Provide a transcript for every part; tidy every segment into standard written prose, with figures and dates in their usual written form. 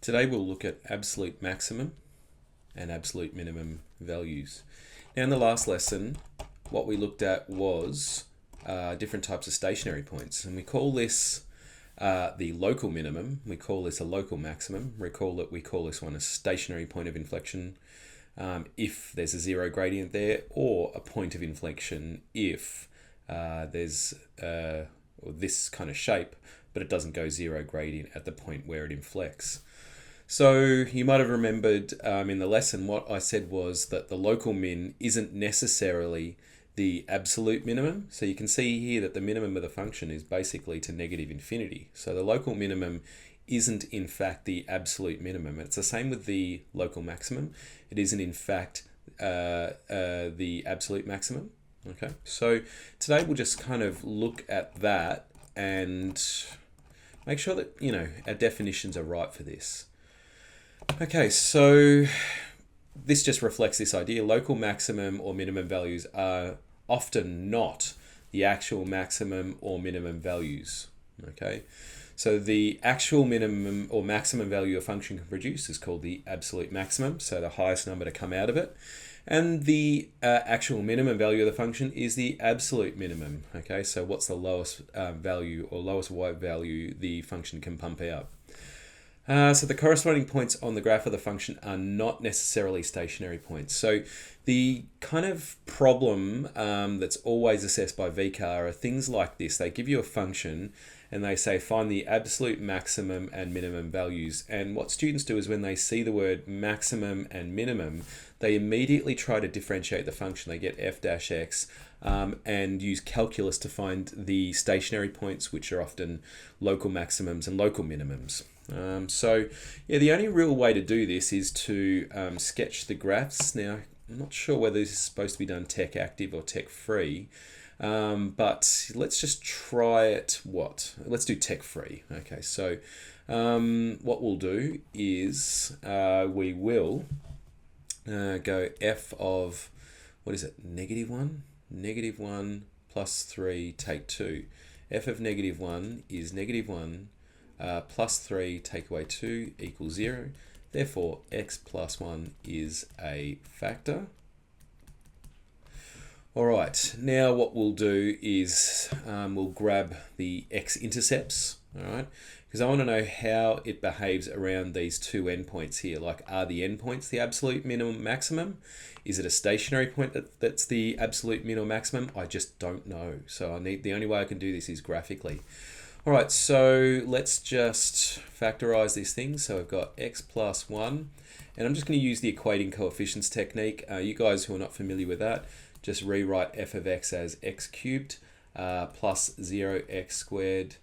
Today we'll look at absolute maximum and absolute minimum values. Now in the last lesson, what we looked at was different types of stationary points, and we call this the local minimum, we call this a local maximum. Recall that we call this one a stationary point of inflection if there's a zero gradient there, or a point of inflection if there's this kind of shape, but it doesn't go zero gradient at the point where it inflects. So you might have remembered in the lesson what I said was that the local min isn't necessarily the absolute minimum. So you can see here that the minimum of the function is basically to negative infinity. So the local minimum isn't in fact the absolute minimum. It's the same with the local maximum. It isn't in fact the absolute maximum. Okay, so today we'll just kind of look at that and make sure that, you know, our definitions are right for this. Okay, so this just reflects this idea. Local maximum or minimum values are often not the actual maximum or minimum values. Okay, so the actual minimum or maximum value a function can produce is called the absolute maximum, so the highest number to come out of it. And the actual minimum value of the function is the absolute minimum. Okay, so what's the lowest value or lowest y value the function can pump out? So the corresponding points on the graph of the function are not necessarily stationary points. So the kind of problem that's always assessed by VCAR are things like this. They give you a function and they say find the absolute maximum and minimum values. And what students do is when they see the word maximum and minimum, they immediately try to differentiate the function. They get f dash x and use calculus to find the stationary points, which are often local maximums and local minimums. So yeah, the only real way to do this is to sketch the graphs. Now, I'm not sure whether this is supposed to be done tech active or tech free, but let's just try it. Let's do tech free. Okay, so what we'll do is we will go f of, what is it, -1? -1 plus 3 take 2. F of -1 is -1 plus 3 take away 2 equals 0. Therefore, x plus 1 is a factor. All right, now what we'll do is we'll grab the x-intercepts, all right, because I want to know how it behaves around these two endpoints here. Like, are the endpoints the absolute minimum maximum? Is it a stationary point that's the absolute minimum maximum? I just don't know. So the only way I can do this is graphically. All right, so let's just factorize these things. So I've got x plus 1, and I'm just going to use the equating coefficients technique. You guys who are not familiar with that, just rewrite f of x as x cubed plus 0x squared,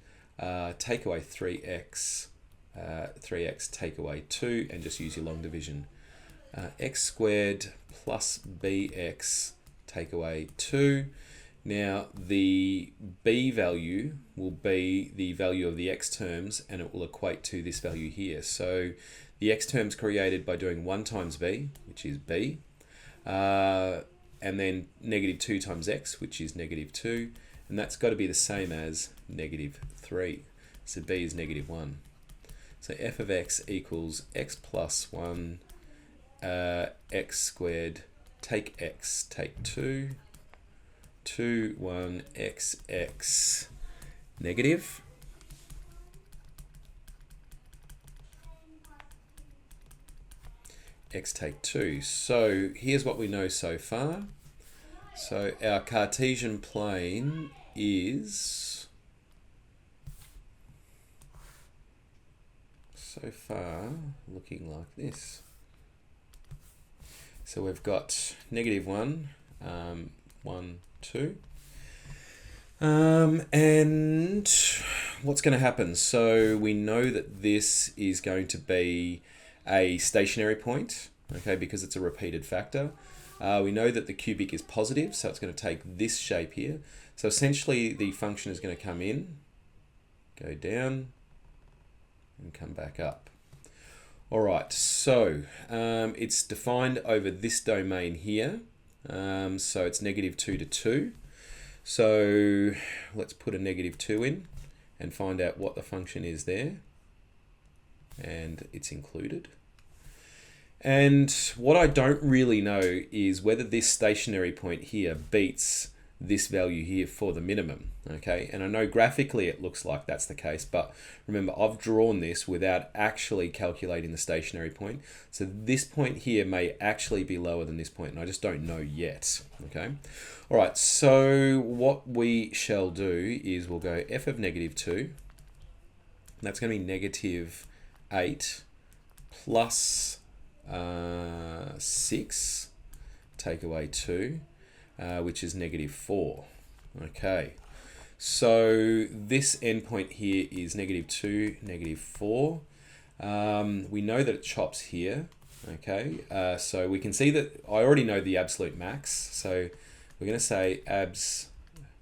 take away 3x, 3x take away 2, and just use your long division. X squared plus bx take away 2. Now the b value will be the value of the x terms, and it will equate to this value here. So the x terms created by doing 1 times b, which is b, and then -2 times x, which is -2, and that's got to be the same as -3. So b is -1. So f of x equals x plus 1 x squared take x take 2 2 1 x x negative x take 2. So here's what we know so far. So our Cartesian plane is so far looking like this. So we've got -1, 1, 2. And what's going to happen? So we know that this is going to be a stationary point, okay, because it's a repeated factor. We know that the cubic is positive, so it's going to take this shape here. So essentially the function is going to come in, go down, and come back up. All right, so it's defined over this domain here. So it's -2 to 2. So let's put a -2 in and find out what the function is there. and it's included. And what I don't really know is whether this stationary point here beats this value here for the minimum, okay? And I know graphically it looks like that's the case, but remember I've drawn this without actually calculating the stationary point. So this point here may actually be lower than this point, and I just don't know yet, okay? All right, so what we shall do is we'll go f of -2, that's gonna be -8 plus 6, take away 2, which is -4. Okay, so this endpoint here is -2, -4. We know that it chops here. Okay, so we can see that I already know the absolute max. So we're going to say abs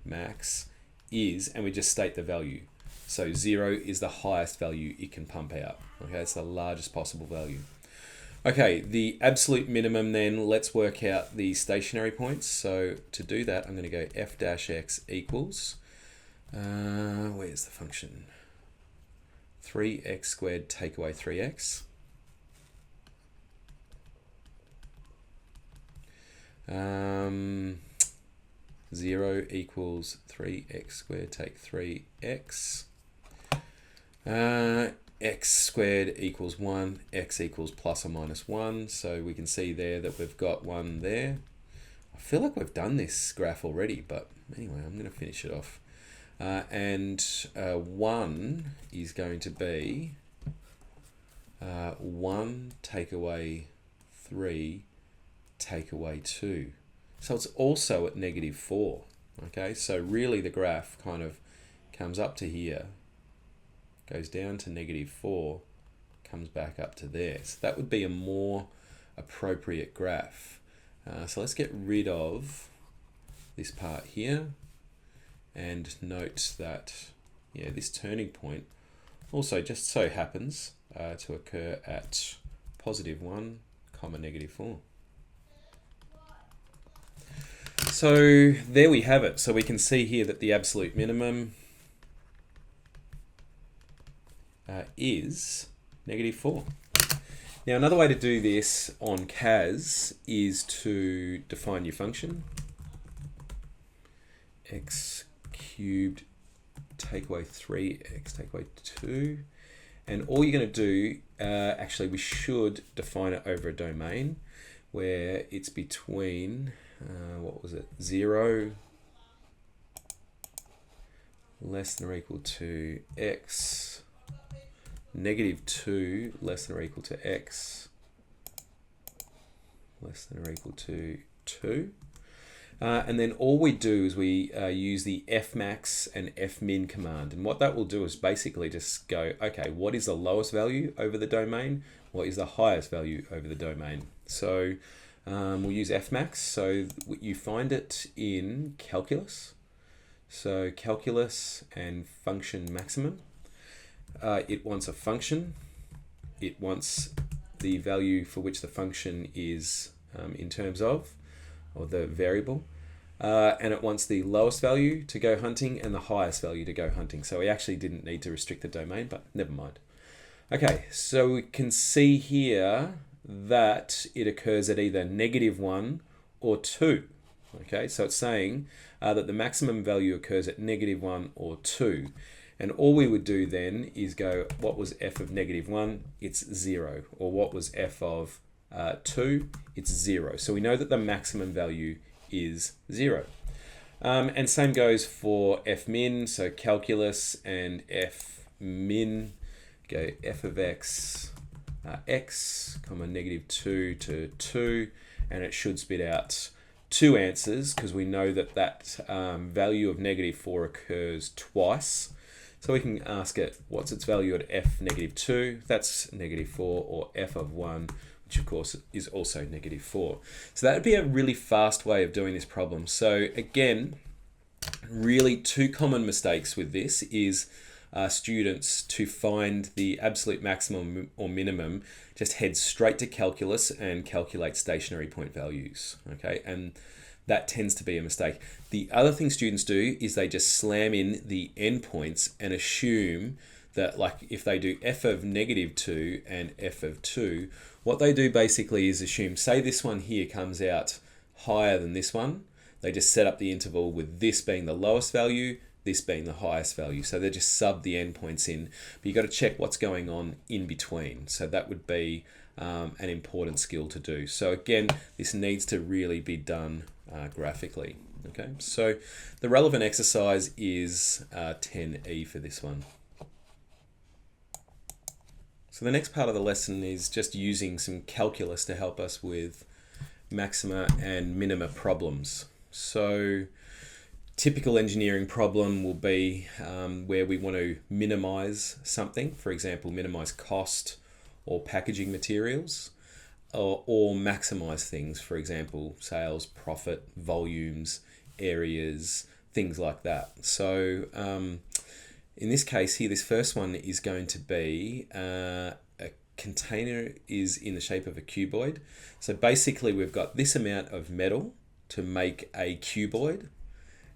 max is, and we just state the value. So 0 is the highest value it can pump out. Okay, it's the largest possible value. Okay, the absolute minimum then, let's work out the stationary points. So to do that, I'm going to go f dash x equals, where's the function? 3x squared take away 3x. 0 equals 3x squared take 3x. X squared equals 1, x equals plus or minus 1. So we can see there that we've got 1 there. I feel like we've done this graph already, but anyway, I'm going to finish it off. And 1 is going to be 1 take away 3 take away 2. So it's also at -4. Okay, so really the graph kind of comes up to here, goes down to -4, comes back up to there. So that would be a more appropriate graph. So let's get rid of this part here and note that, yeah, this turning point also just so happens to occur at +1, -4. So there we have it. So we can see here that the absolute minimum is -4. Now another way to do this on CAS is to define your function. X cubed take away 3x take away 2. And all you're going to do, actually we should define it over a domain where it's between, what was it, 0 less than or equal to x, -2 less than or equal to x, less than or equal to 2. And then all we do is we use the fmax and fmin command. And what that will do is basically just go, okay, what is the lowest value over the domain? What is the highest value over the domain? So we'll use fmax. So you find it in calculus. So calculus and function maximum. It wants a function. It wants the value for which the function is in terms of, or the variable, and it wants the lowest value to go hunting and the highest value to go hunting. So we actually didn't need to restrict the domain, but never mind. Okay, so we can see here that it occurs at either -1 or 2. Okay, so it's saying that the maximum value occurs at -1 or 2. And all we would do then is go, what was f of -1? It's 0. Or what was f of 2? It's 0. So we know that the maximum value is 0. And same goes for fmin. So calculus and fmin, go f of x, x, comma -2 to 2. And it should spit out 2 answers because we know that that value of -4 occurs twice. So we can ask it, what's its value at f -2? That's -4, or f of 1, which of course is also -4. So that would be a really fast way of doing this problem. So again, really 2 common mistakes with this is students to find the absolute maximum or minimum just head straight to calculus and calculate stationary point values. Okay, and that tends to be a mistake. The other thing students do is they just slam in the endpoints and assume that, like if they do f of -2 and f of 2, what they do basically is assume, say this one here comes out higher than this one, they just set up the interval with this being the lowest value, this being the highest value. So they just sub the endpoints in, but you've got to check what's going on in between. So that would be an important skill to do. So again, this needs to really be done graphically. Okay, so the relevant exercise is 10E for this one. So the next part of the lesson is just using some calculus to help us with maxima and minima problems. So typical engineering problem will be where we want to minimize something, for example, minimize cost or packaging materials, or maximize things, for example, sales, profit, volumes, areas, things like that. So in this case here, this first one is going to be a container is in the shape of a cuboid. So basically we've got this amount of metal to make a cuboid,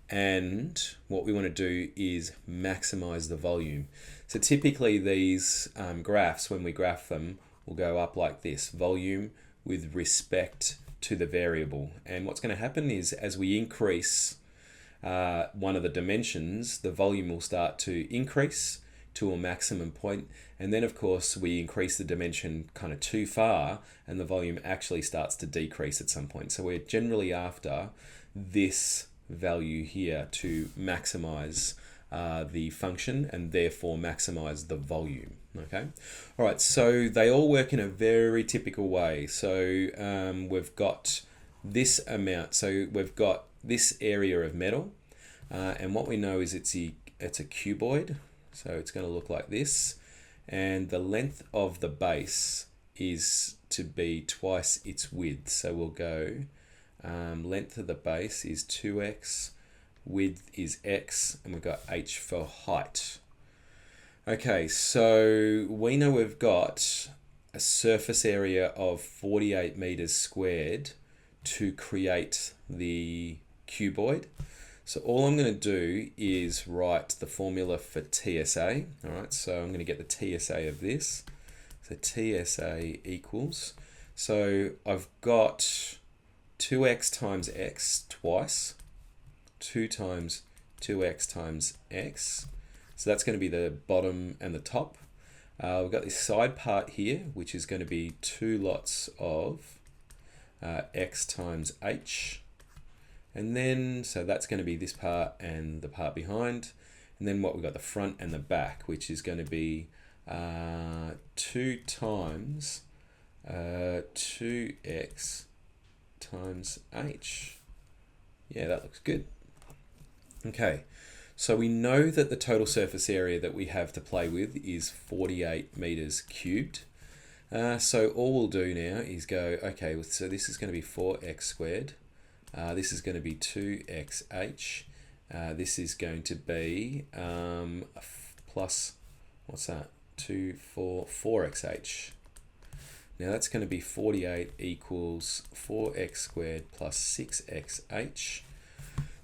and what we want to do is maximize the volume. So typically these graphs, when we graph them, will go up like this: volume with respect to the variable. And what's going to happen is, as we increase one of the dimensions, the volume will start to increase to a maximum point, and then of course we increase the dimension kind of too far and the volume actually starts to decrease at some point. So we're generally after this value here to maximize the function and therefore maximize the volume. Okay, all right, so they all work in a very typical way. So we've got this amount, so we've got this area of metal, and what we know is it's a cuboid, so it's going to look like this, and the length of the base is to be twice its width. So we'll go length of the base is 2x, width is x, and we've got h for height. Okay, so we know we've got a surface area of 48 meters squared to create the cuboid. So all I'm going to do is write the formula for TSA. All right, so I'm going to get the TSA of this. So TSA equals, so I've got 2x times x twice, 2 times 2x times x. So that's going to be the bottom and the top. We've got this side part here, which is going to be 2 lots of x times h. And then, so that's going to be this part and the part behind. And then what we've got the front and the back, which is going to be 2 times 2x times h. Yeah, that looks good. Okay, so we know that the total surface area that we have to play with is 48 meters cubed. So all we'll do now is go, okay, so this is going to be 4x squared. This is going to be 2xh. This is going to be plus, what's that? 4xh. Now that's going to be 48 equals 4x squared plus 6xh.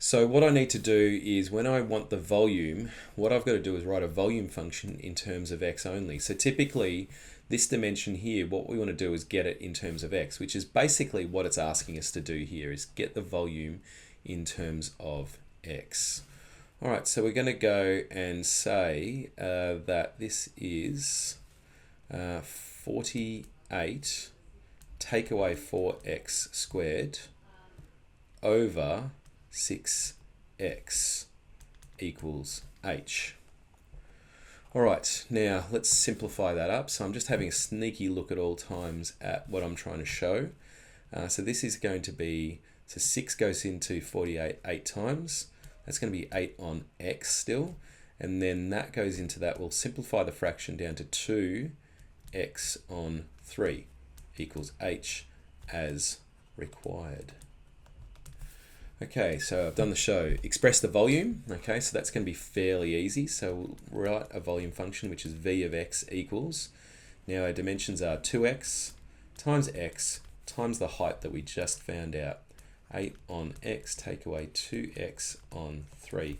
So what I need to do is, when I want the volume, what I've got to do is write a volume function in terms of x only. So typically this dimension here, what we want to do is get it in terms of x, which is basically what it's asking us to do here, is get the volume in terms of x. All right, so we're going to go and say that this is 48 take away 4x squared over 6x equals h. All right, now let's simplify that up. So I'm just having a sneaky look at all times at what I'm trying to show. So this is going to be, so 6 goes into 48 8 times. That's going to be 8 on x still. And then that goes into that. We'll simplify the fraction down to 2x on 3 equals h as required. Okay, so I've done the show. Express the volume. Okay, so that's going to be fairly easy. So we'll write a volume function, which is v of x equals. Now our dimensions are 2x times x times the height that we just found out. 8 on x take away 2x on 3.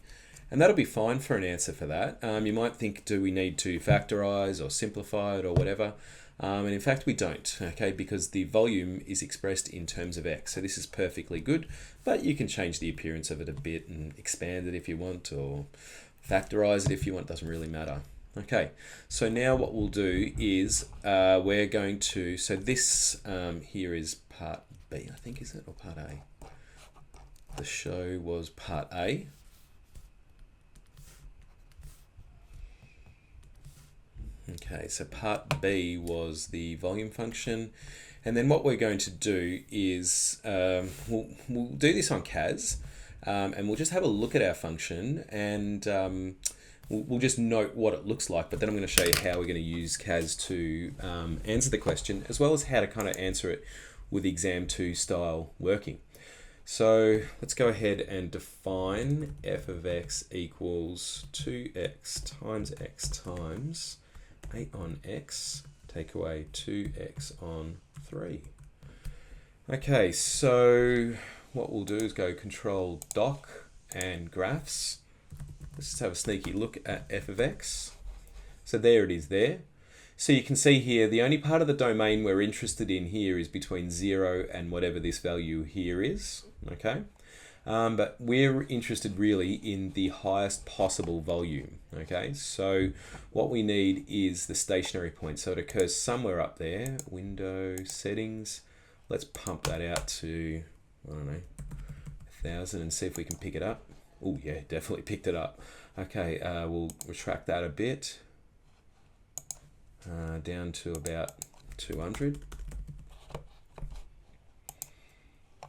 And that'll be fine for an answer for that. You might think, do we need to factorize or simplify it or whatever? And in fact, we don't, okay, because the volume is expressed in terms of x. So this is perfectly good, but you can change the appearance of it a bit and expand it if you want, or factorize it if you want, doesn't really matter. Okay, so now what we'll do is we're going to, so this here is part B, I think, is it, or part A? The show was part A. Okay, so part B was the volume function. And then what we're going to do is we'll do this on CAS, and we'll just have a look at our function, and we'll just note what it looks like, but then I'm going to show you how we're going to use CAS to answer the question, as well as how to kind of answer it with exam 2 style working. So let's go ahead and define f of x equals 2x times 8 on x, take away 2x on 3. Okay, so what we'll do is go control doc and graphs. Let's just have a sneaky look at f of x. So there it is there. So you can see here, the only part of the domain we're interested in here is between 0 and whatever this value here is, okay? But we're interested really in the highest possible volume, okay? So what we need is the stationary point. So it occurs somewhere up there, window settings. Let's pump that out to, I don't know, 1,000 and see if we can pick it up. Oh yeah, definitely picked it up. Okay, we'll retract that a bit, down to about 200.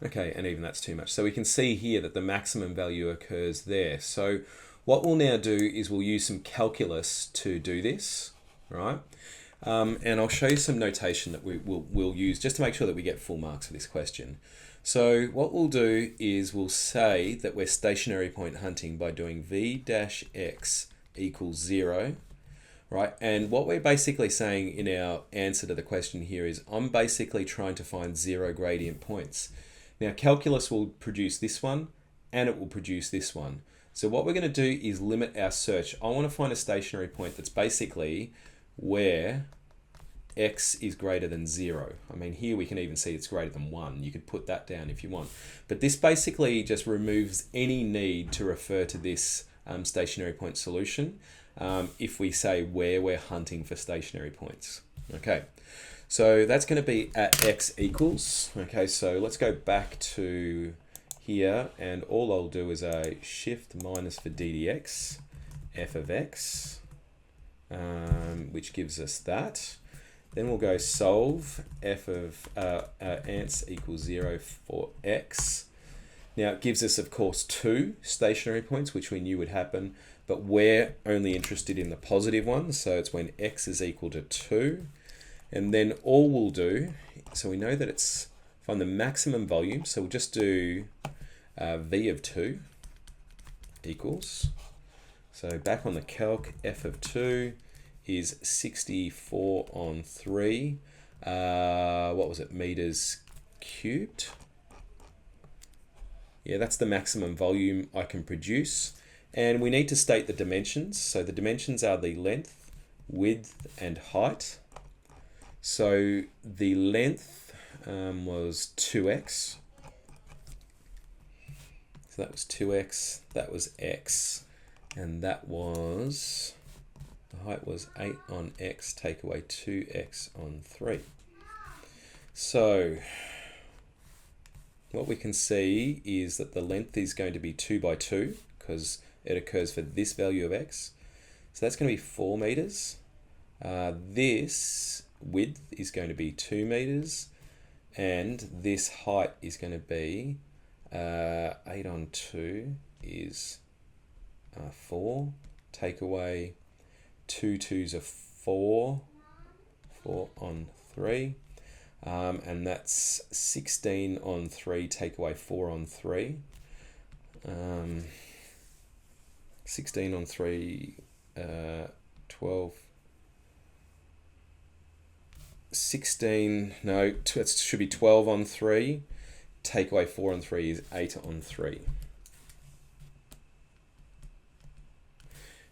Okay, and even that's too much. So we can see here that the maximum value occurs there. So what we'll now do is we'll use some calculus to do this, right? And I'll show you some notation that we'll use just to make sure that we get full marks for this question. So what we'll do is we'll say that we're stationary point hunting by doing v dash x equals 0, right? And what we're basically saying in our answer to the question here is I'm basically trying to find 0 gradient points. Now calculus will produce this one and it will produce this one. So what we're going to do is limit our search. I want to find a stationary point that's basically where x is greater than 0. I mean, here we can even see it's greater than 1. You could put that down if you want. But this basically just removes any need to refer to this stationary point solution if we say where we're hunting for stationary points. Okay. So that's going to be at x equals. Okay, so let's go back to here, and all I'll do is a shift minus for ddx, f of x, which gives us that. Then we'll go solve f of ants equals 0 for x. Now it gives us, of course, 2 stationary points, which we knew would happen, but we're only interested in the positive ones, so it's when x is equal to 2. And then all we'll do, so we know that it's find the maximum volume, so we'll just do v of 2 equals, so back on the calc, f of 2 is 64 on 3, what was it, meters cubed? Yeah, that's the maximum volume I can produce. And we need to state the dimensions. So the dimensions are the length, width, and height. So the length was 2x. So that was 2x, that was x, and that was, the height was 8 on x, take away 2x on 3. So what we can see is that the length is going to be 2 by 2 because it occurs for this value of x. So that's going to be 4 meters. This width is going to be 2 meters, and this height is going to be 8 on 2 is 4. Take away 2 2s are 4. 4 on 3. And that's 16 on 3, take away 4 on 3. 16 on 3, 12. 16, no, it should be 12 on 3. Take away 4 on 3 is 8 on 3.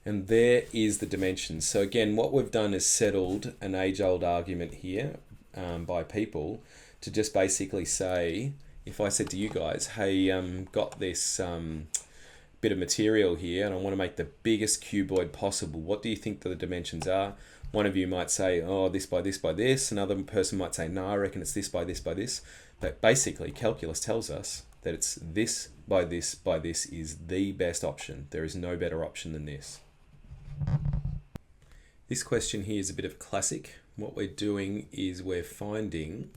And there is the dimensions. So again, what we've done is settled an age-old argument here by people to just basically say, if I said to you guys, hey, got this bit of material here and I want to make the biggest cuboid possible, what do you think the dimensions are? One of you might say, oh, this by this by this. Another person might say, no, I reckon it's this by this by this. But basically, calculus tells us that it's this by this by this is the best option. There is no better option than this. This question here is a bit of a classic. What we're doing is we're finding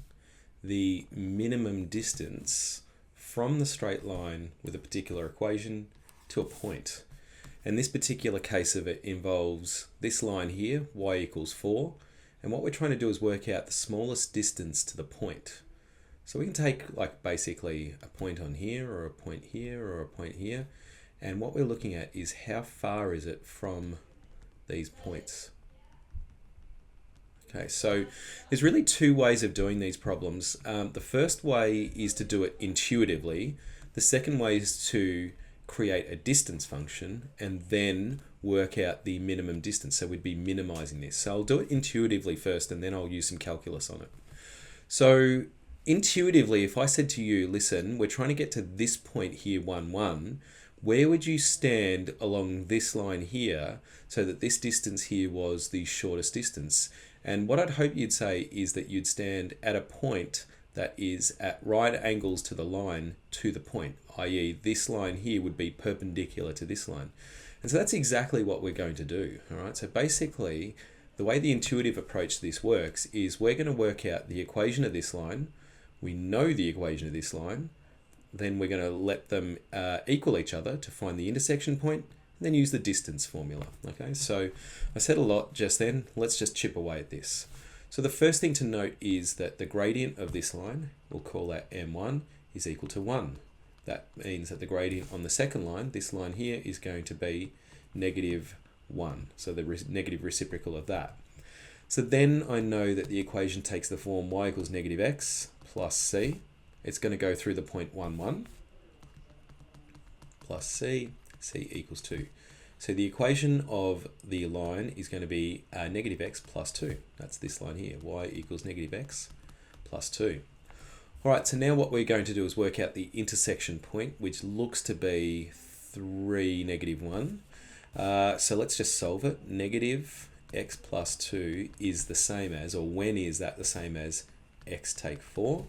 the minimum distance from the straight line with a particular equation to a point. And this particular case of it involves this line here, y equals 4. And what we're trying to do is work out the smallest distance to the point. So we can take like basically a point on here or a point here or a point here. And what we're looking at is how far is it from these points. Okay, so there's really two ways of doing these problems. The first way is to do it intuitively. The second way is to create a distance function and then work out the minimum distance. So we'd be minimizing this. So I'll do it intuitively first and then I'll use some calculus on it. So intuitively, if I said to you, listen, we're trying to get to this point here, 1, 1, where would you stand along this line here so that this distance here was the shortest distance? And what I'd hope you'd say is that you'd stand at a point that is at right angles to the line to the point, i.e. this line here would be perpendicular to this line. And so that's exactly what we're going to do. All right. So basically, the way the intuitive approach to this works is we're going to work out the equation of this line. We know the equation of this line. Then we're going to let them equal each other to find the intersection point, and then use the distance formula. Okay, so I said a lot just then. Let's just chip away at this. So the first thing to note is that the gradient of this line, we'll call that m1, is equal to 1. That means that the gradient on the second line, this line here, is going to be negative 1. So the negative reciprocal of that. So then I know that the equation takes the form y equals negative x plus c. It's going to go through the point 1, 1 plus c equals 2. So the equation of the line is going to be negative x plus 2. That's this line here, y equals negative x plus 2. All right, so now what we're going to do is work out the intersection point, which looks to be 3, negative 1. So let's just solve it. Negative x plus 2 is the same as, or when is that the same as x take 4?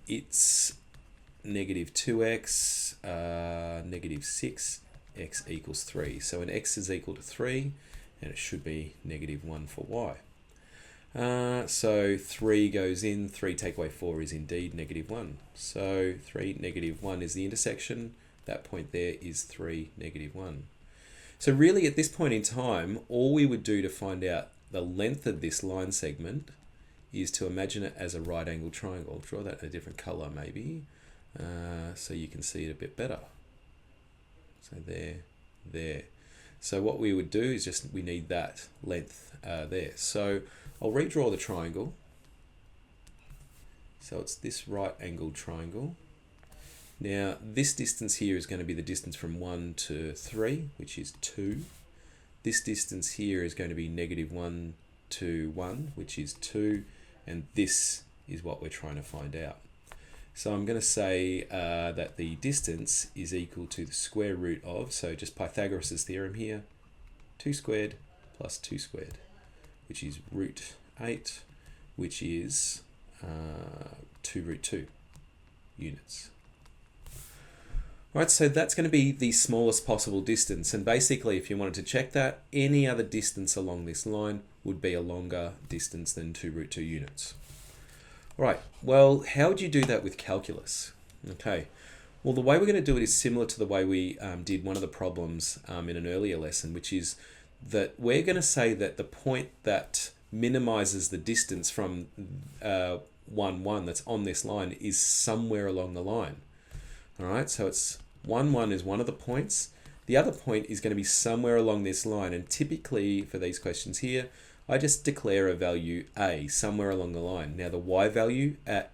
It's negative 2x, negative 6, x equals 3. So when x is equal to 3, and it should be negative 1 for y. So 3 goes in, 3 take away 4 is indeed negative 1. So 3, negative 1 is the intersection. That point there is 3, negative 1. So really at this point in time, all we would do to find out the length of this line segment is to imagine it as a right angle triangle. I'll draw that in a different color maybe, so you can see it a bit better. So there. So what we would do is just, we need that length there. So I'll redraw the triangle. So it's this right angled triangle. Now this distance here is going to be the distance from 1 to 3, which is 2. This distance here is going to be negative 1 to 1, which is 2. And this is what we're trying to find out. So I'm going to say that the distance is equal to the square root of, so just Pythagoras' theorem here, 2 squared plus 2 squared, which is root 8, which is 2 root 2 units. Right, so that's going to be the smallest possible distance. And basically, if you wanted to check that, any other distance along this line would be a longer distance than 2 root 2 units. All right, well, how would you do that with calculus? Okay, well, the way we're going to do it is similar to the way we did one of the problems in an earlier lesson, which is that we're going to say that the point that minimizes the distance from 1, 1 that's on this line is somewhere along the line. All right, so it's 1, 1 is one of the points. The other point is going to be somewhere along this line. And typically for these questions here, I just declare a value A somewhere along the line. Now the Y value at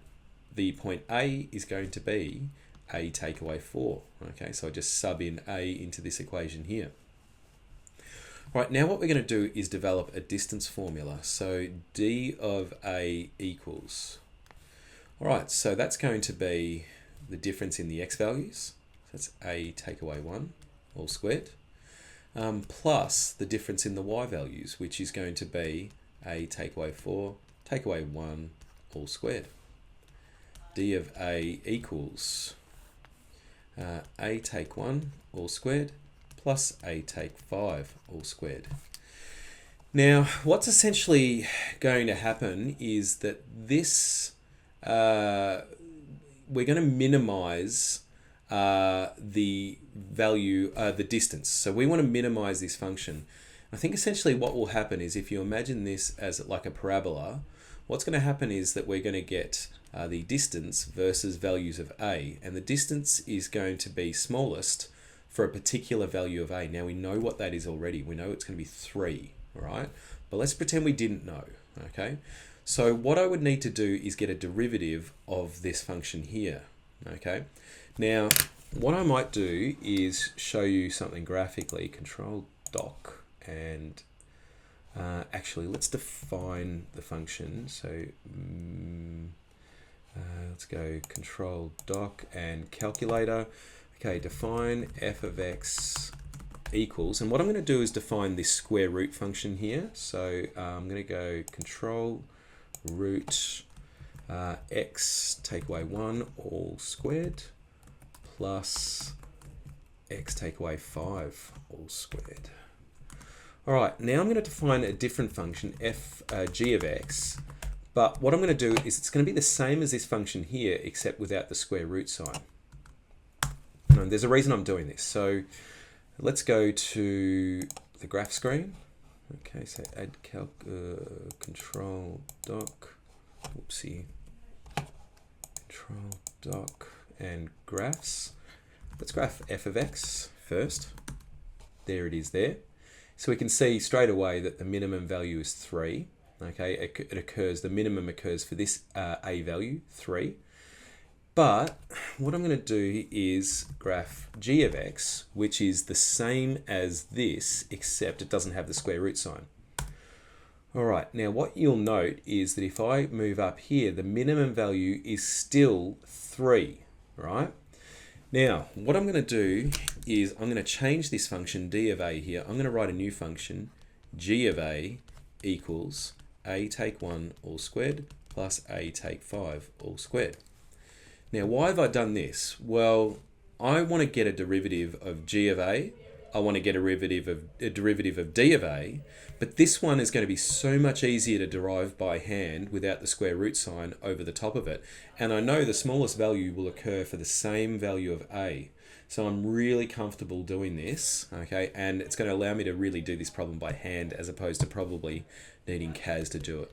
the point A is going to be A take away 4. Okay, so I just sub in A into this equation here. Right, now what we're going to do is develop a distance formula. So d of a equals. All right, so that's going to be the difference in the x values. So that's a take away 1 all squared, plus the difference in the y values, which is going to be a take away 4 take away 1 all squared. D of a equals a take 1 all squared plus a take 5 all squared. Now, what's essentially going to happen is that this, we're going to minimize the value, the distance. So we want to minimize this function. I think essentially what will happen is if you imagine this as like a parabola, what's going to happen is that we're going to get the distance versus values of a, and the distance is going to be smallest for a particular value of a. Now we know what that is already. We know it's going to be 3, all right? But let's pretend we didn't know, okay? So what I would need to do is get a derivative of this function here, okay? Now, what I might do is show you something graphically, Control Doc, and actually let's define the function. So let's go Control Doc and Calculator. Okay, define f of x equals, and what I'm going to do is define this square root function here. So I'm going to go Control root x take away 1 all squared plus x take away 5 all squared. All right, now I'm going to define a different function, g of x, but what I'm going to do is it's going to be the same as this function here, except without the square root sign. And there's a reason I'm doing this. So let's go to the graph screen. Okay, so add Control Doc, whoopsie, Control Doc and graphs. Let's graph f of x first. There it is there. So we can see straight away that the minimum value is 3. Okay, it occurs, the minimum occurs for this a value, 3. But what I'm going to do is graph g of x, which is the same as this, except it doesn't have the square root sign. All right, now what you'll note is that if I move up here, the minimum value is still 3, right? Now, what I'm going to do is I'm going to change this function d of a here. I'm going to write a new function, g of a equals a take 1 all squared plus a take 5 all squared. Now, why have I done this? Well, I want to get a derivative of g of a. I want to get a derivative of d of a, but this one is going to be so much easier to derive by hand without the square root sign over the top of it. And I know the smallest value will occur for the same value of a. So I'm really comfortable doing this, okay? And it's going to allow me to really do this problem by hand as opposed to probably needing CAS to do it.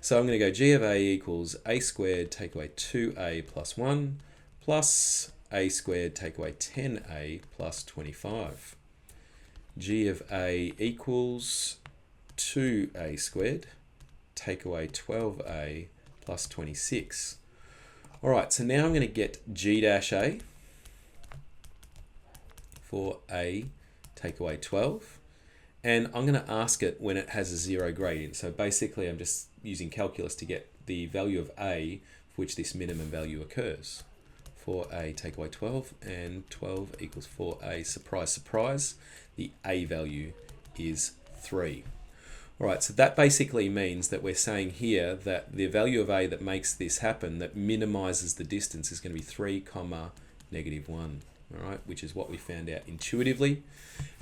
So I'm going to go g of a equals a squared take away 2a plus 1 plus a squared take away 10a plus 25. G of a equals 2a squared take away 12a plus 26. All right, so now I'm going to get g dash a for a take away 12. And I'm going to ask it when it has a 0 gradient. So basically, I'm just using calculus to get the value of a for which this minimum value occurs. 4a take away 12, and 12 equals 4a. Surprise, surprise, the a value is 3. All right, so that basically means that we're saying here that the value of a that makes this happen, that minimizes the distance, is going to be 3, -1. All right, which is what we found out intuitively.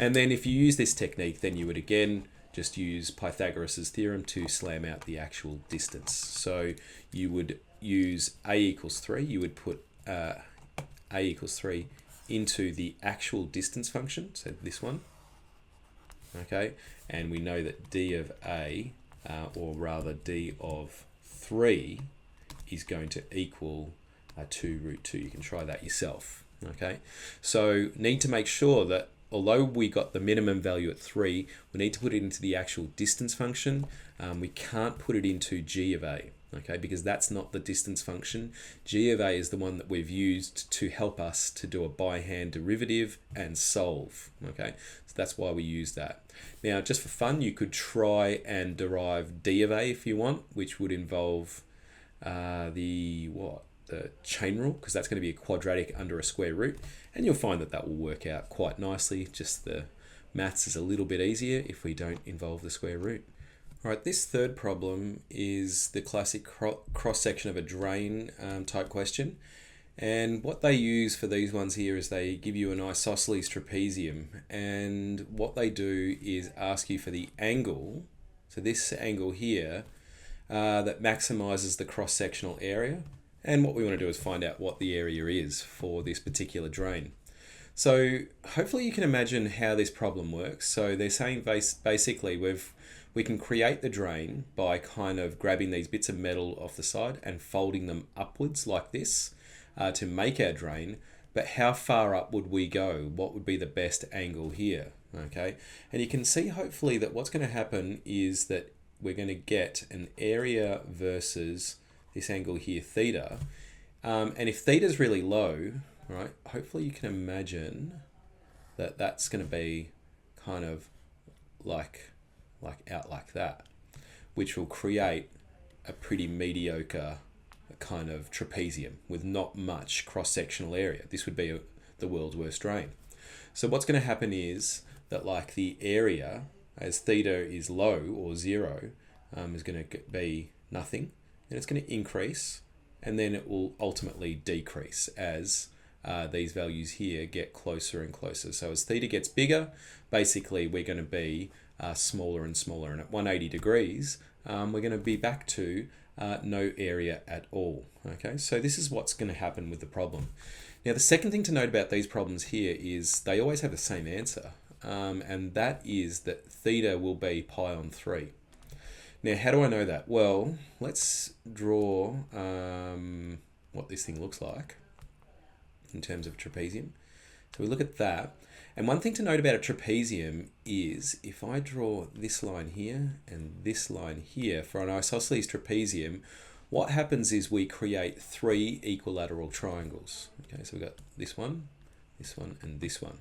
And then if you use this technique, then you would again just use Pythagoras' theorem to slam out the actual distance. So you would use a equals 3. You would put a equals 3 into the actual distance function, so this one. Okay, and we know that d of a, or rather d of 3, is going to equal 2√2. You can try that yourself. Okay, so need to make sure that although we got the minimum value at 3, we need to put it into the actual distance function. We can't put it into g of a. okay, because that's not the distance function. G of A is the one that we've used to help us to do a by hand derivative and solve, okay? So that's why we use that. Now, just for fun, you could try and derive D of A if you want, which would involve the chain rule, because that's going to be a quadratic under a square root, and you'll find that that will work out quite nicely. Just the maths is a little bit easier if we don't involve the square root. All right, this third problem is the classic cross-section of a drain type question. And what they use for these ones here is they give you an isosceles trapezium. And what they do is ask you for the angle, so this angle here, that maximizes the cross-sectional area. And what we want to do is find out what the area is for this particular drain. So hopefully you can imagine how this problem works. So they're saying basically we can create the drain by kind of grabbing these bits of metal off the side and folding them upwards like this to make our drain. But how far up would we go? What would be the best angle here? Okay, and you can see hopefully that what's going to happen is that we're going to get an area versus this angle here, theta. And if theta is really low, right, hopefully you can imagine that that's going to be kind of like out like that, which will create a pretty mediocre kind of trapezium with not much cross-sectional area. This would be the world's worst drain. So what's going to happen is that like the area as theta is low or 0 is going to be nothing, and it's going to increase, and then it will ultimately decrease as these values here get closer and closer. So as theta gets bigger, basically we're going to be smaller and smaller, and at 180 degrees we're going to be back to no area at all. Okay, so this is what's going to happen with the problem. Now the second thing to note about these problems here is they always have the same answer, and that is that theta will be pi on 3. Now how do I know that? Well, let's draw what this thing looks like in terms of trapezium. So we look at that. And one thing to note about a trapezium is if I draw this line here and this line here for an isosceles trapezium, what happens is we create 3 equilateral triangles. Okay, so we've got this one, and this one.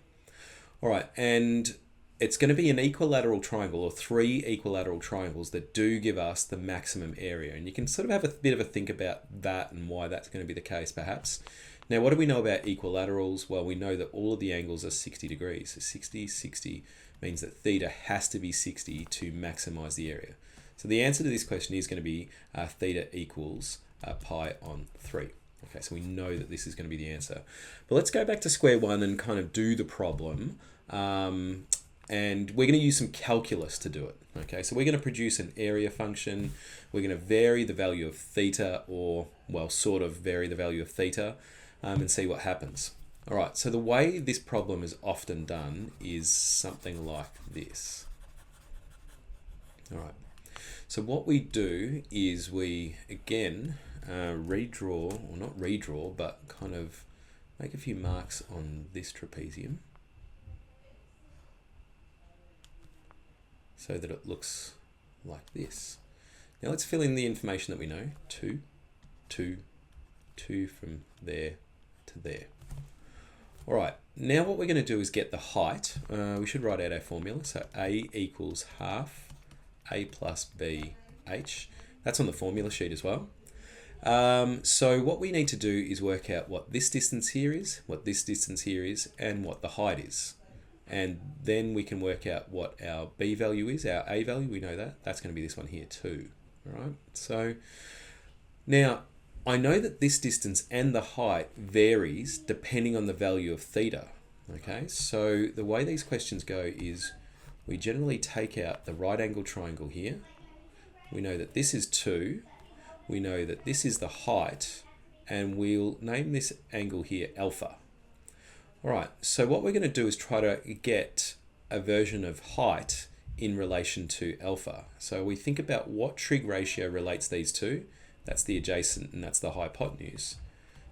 All right, and it's going to be an equilateral triangle or 3 equilateral triangles that do give us the maximum area. And you can sort of have a bit of a think about that and why that's going to be the case perhaps. Now, what do we know about equilaterals? Well, we know that all of the angles are 60 degrees. So 60, 60 means that theta has to be 60 to maximize the area. So the answer to this question is going to be theta equals pi on 3. Okay, so we know that this is going to be the answer. But let's go back to square one and kind of do the problem. And we're going to use some calculus to do it. Okay, so we're going to produce an area function. We're going to vary the value of theta, or, well, sort of vary the value of theta, and see what happens. All right, so the way this problem is often done is something like this. All right, so what we do is we, again, redraw, or not redraw, but kind of make a few marks on this trapezium so that it looks like this. Now let's fill in the information that we know. 2, 2, 2 from there to there. All right, now what we're going to do is get the height. We should write out our formula. So A equals half A plus B H. That's on the formula sheet as well. So what we need to do is work out what this distance here is, what this distance here is, and what the height is. And then we can work out what our B value is, our A value, we know that. That's going to be this one here too. All right, so now I know that this distance and the height varies depending on the value of theta. Okay, so the way these questions go is we generally take out the right angle triangle here. We know that this is 2. We know that this is the height, and we'll name this angle here alpha. All right, so what we're going to do is try to get a version of height in relation to alpha. So we think about what trig ratio relates these two. That's the adjacent and that's the hypotenuse.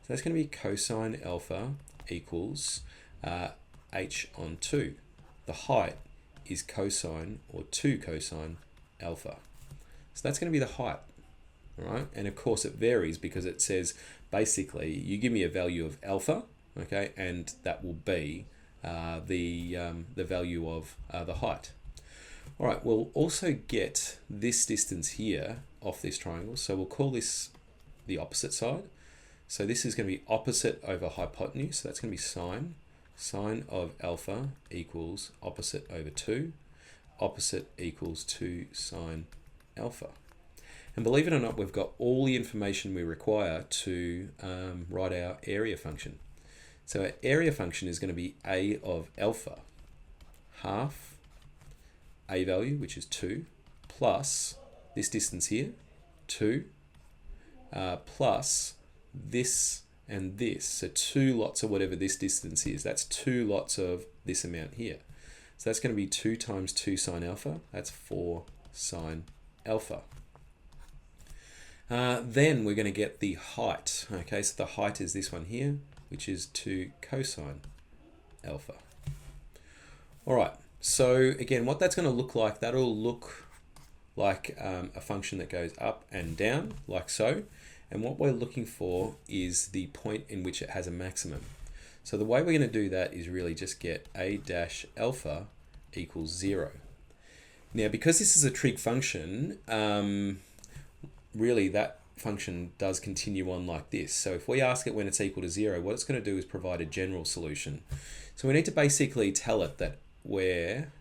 So that's going to be cosine alpha equals h on 2. The height is cosine or 2 cosine alpha. So that's going to be the height. all right? And of course it varies because it says basically you give me a value of alpha, okay, and that will be the value of the height. All right, we'll also get this distance here off this triangle, so we'll call this the opposite side. So this is going to be opposite over hypotenuse, so that's going to be sine of alpha equals opposite over 2, opposite equals 2 sine alpha. And believe it or not, we've got all the information we require to write our area function. So our area function is going to be a of alpha, half a value, which is 2, plus this distance here, 2, plus this and this. So 2 lots of whatever this distance is. That's 2 lots of this amount here. So that's going to be 2 times 2 sine alpha. That's 4 sine alpha. Then we're going to get the height. Okay, so the height is this one here, which is 2 cosine alpha. All right, so again, what that's going to look like, that'll look like a function that goes up and down, like so. And what we're looking for is the point in which it has a maximum. So the way we're going to do that is really just get a dash alpha equals 0. Now, because this is a trig function, really that function does continue on like this. So if we ask it when it's equal to 0, what it's going to do is provide a general solution. So we need to basically tell it that where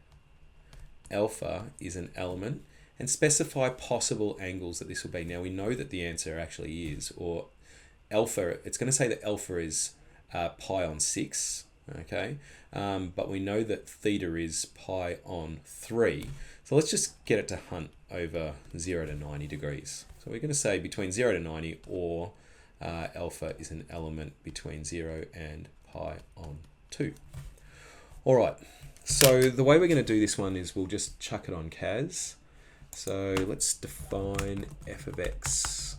alpha is an element and specify possible angles that this will be. Now we know that the answer actually is, or alpha, it's going to say that alpha is pi on 6, okay? But we know that theta is pi on 3. So let's just get it to hunt over 0 to 90 degrees. So we're going to say between 0 to 90, or alpha is an element between 0 and pi on 2. All right, so the way we're going to do this one is we'll just chuck it on CAS. So let's define f of x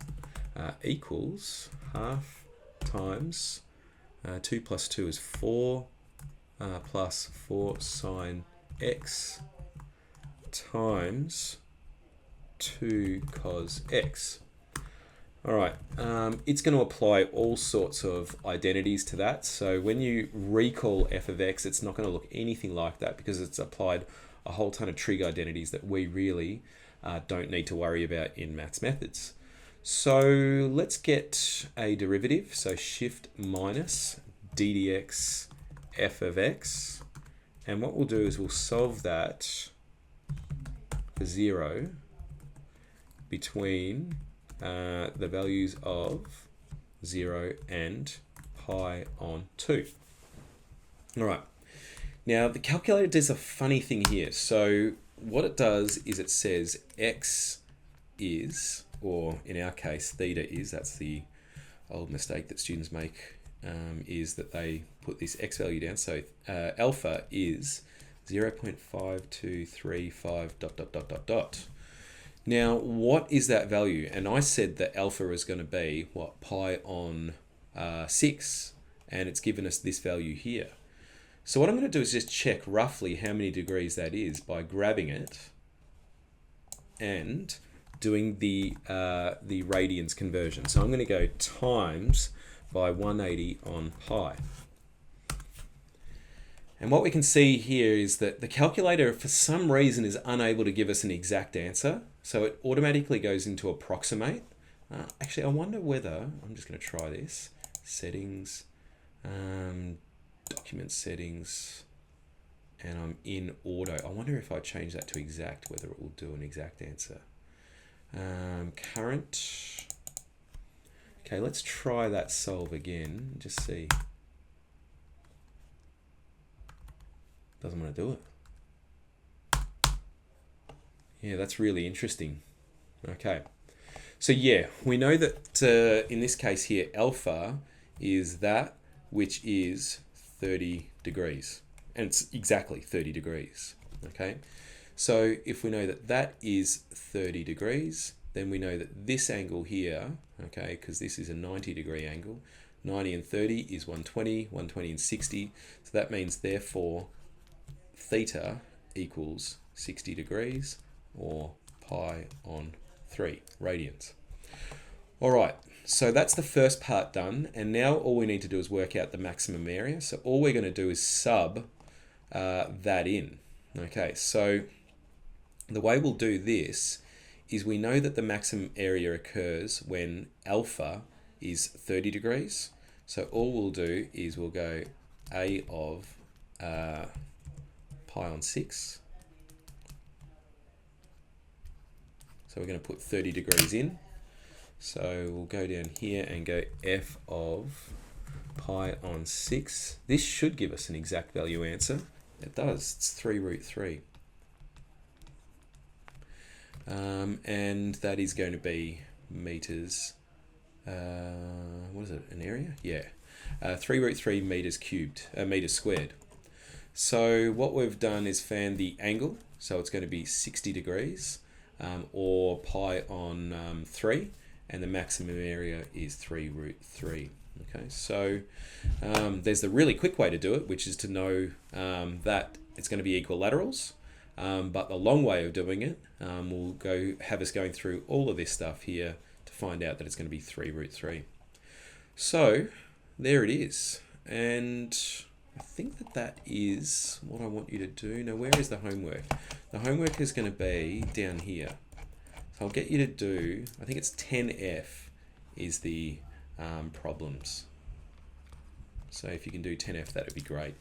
equals half times 2 plus 2 is 4 plus 4 sine x times 2 cos x. All right, it's going to apply all sorts of identities to that. So when you recall f of x, it's not going to look anything like that because it's applied a whole ton of trig identities that we really don't need to worry about in maths methods. So let's get a derivative. So shift minus d dx f of x. And what we'll do is we'll solve that for 0 between the values of 0 and pi on 2. All right. Now the calculator does a funny thing here. So what it does is it says x is, or in our case theta is, that's the old mistake that students make, is that they put this x value down. So alpha is 0.5235 ... Now what is that value? And I said that alpha is going to be what, pi on 6, and it's given us this value here. So what I'm going to do is just check roughly how many degrees that is by grabbing it and doing the radians conversion. So I'm going to go times by 180 on pi. And what we can see here is that the calculator, for some reason, is unable to give us an exact answer. So it automatically goes into approximate. Actually, I wonder whether, I'm just going to try this. Settings, document settings, and I'm in auto. I wonder if I change that to exact, whether it will do an exact answer. Current. Okay, let's try that solve again. Just see. Doesn't want to do it. Yeah, that's really interesting. Okay. So yeah, we know that in this case here, alpha is that which is 30 degrees. And it's exactly 30 degrees. Okay. So if we know that that is 30 degrees, then we know that this angle here, okay, because this is a 90-degree angle, 90 and 30 is 120, 120 and 60. So that means therefore theta equals 60 degrees, or pi on 3 radians. All right, so that's the first part done, and now all we need to do is work out the maximum area. So all we're going to do is sub that in. Okay, so the way we'll do this is we know that the maximum area occurs when alpha is 30 degrees. So all we'll do is we'll go a of pi on 6. So we're going to put 30 degrees in. So we'll go down here and go f of pi on 6. This should give us an exact value answer. It does. It's 3 root 3. And that is going to be meters. What is it? An area? Yeah. 3 root 3 meters cubed, meters squared. So what we've done is found the angle. So it's going to be 60 degrees or pi on 3. And the maximum area is 3 root 3. Okay, so there's the really quick way to do it, which is to know that it's going to be equilaterals. But the long way of doing it will have us going through all of this stuff here to find out that it's going to be 3 root 3. So there it is. And I think that is what I want you to do. Now, where is the homework? The homework is going to be down here. So I'll get you to do, I think it's 10F is the problems. So if you can do 10F, that would be great.